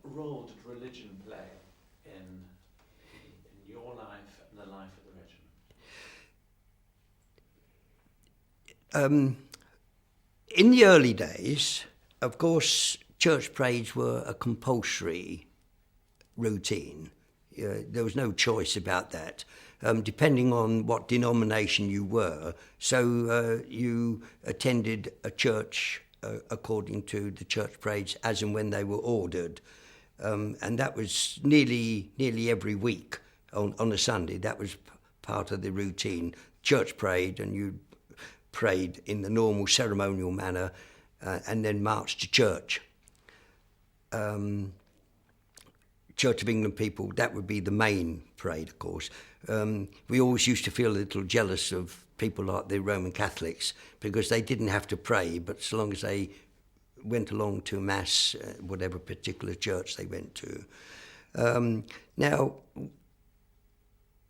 role did religion play in your life and the life of the regiment? In the early days, of course, church parades were a compulsory routine. There was no choice about that, depending on what denomination you were. So you attended a church according to the church parades as and when they were ordered. And that was nearly every week on a Sunday. That was part of the routine. Church parade, and you prayed in the normal ceremonial manner and then marched to church. Church of England people, that would be the main parade, of course. We always used to feel a little jealous of people like the Roman Catholics because they didn't have to pray, but so long as they went along to Mass, whatever particular church they went to. Now,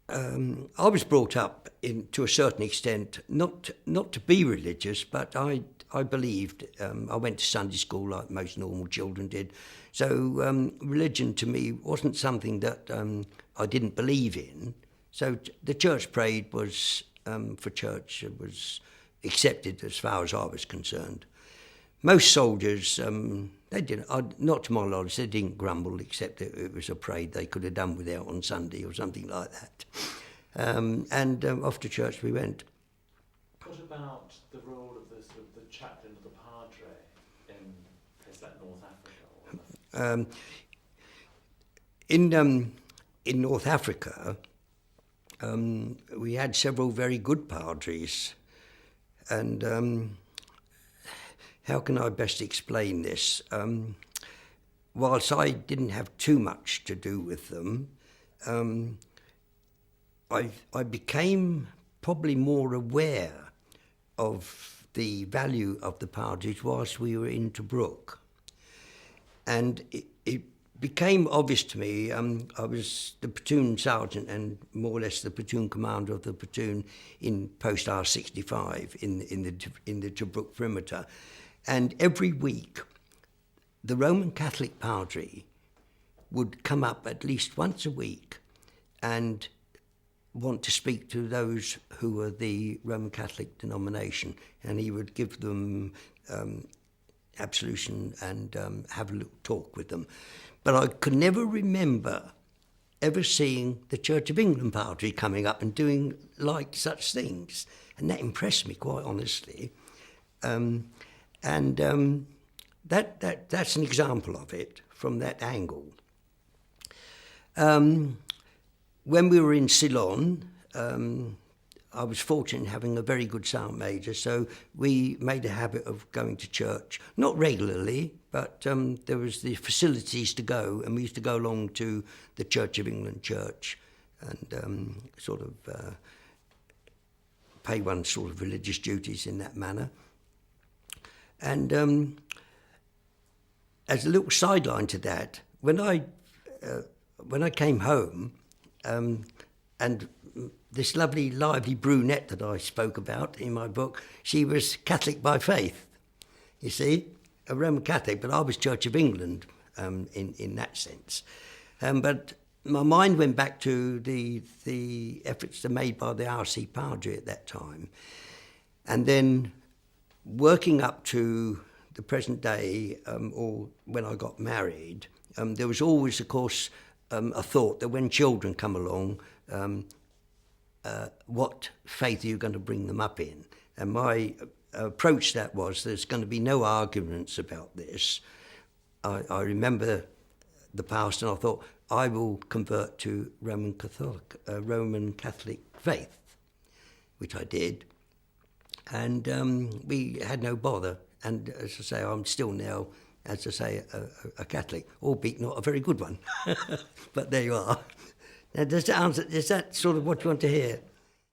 I was brought up to a certain extent, not to be religious, but I believed. I went to Sunday school like most normal children did. So religion to me wasn't something that I didn't believe in. So the church parade was, for church, was accepted as far as I was concerned. Most soldiers, they didn't, not to my knowledge, they didn't grumble, except that it was a parade they could have done without on Sunday or something like that. And off to church we went. What about the role of the sort of the chaplain or the padre in places like North Africa? In North Africa, we had several very good padres, and how can I best explain this? Whilst I didn't have too much to do with them, I became probably more aware of the value of the padres whilst we were in Tobruk. And it became obvious to me. I was the platoon sergeant and more or less the platoon commander of the platoon in post R65 in the Tobruk perimeter. And every week, the Roman Catholic padre would come up at least once a week and want to speak to those who were the Roman Catholic denomination, and he would give them absolution and have a little talk with them. But I could never remember ever seeing the Church of England padre coming up and doing like such things, and that impressed me quite honestly. That's an example of it from that angle. When we were in Ceylon, I was fortunate in having a very good sergeant major, so we made a habit of going to church, not regularly, but there was the facilities to go, and we used to go along to the Church of England church and sort of pay one's sort of religious duties in that manner. And as a little sideline to that, when I came home, and this lovely, lively brunette that I spoke about in my book, she was Catholic by faith, you see, a Roman Catholic, but I was Church of England in that sense. But my mind went back to the efforts made by the RC Padre at that time. And then working up to the present day, or when I got married, there was always, of course, a thought that when children come along, what faith are you going to bring them up in? And my approach to that was there's going to be no arguments about this. I remember the past and I thought, I will convert to Roman Catholic faith, which I did. And we had no bother. And as I say, I'm still now, as I say, a Catholic, albeit not a very good one. But there you are. Now, does that answer? Is that sort of what you want to hear?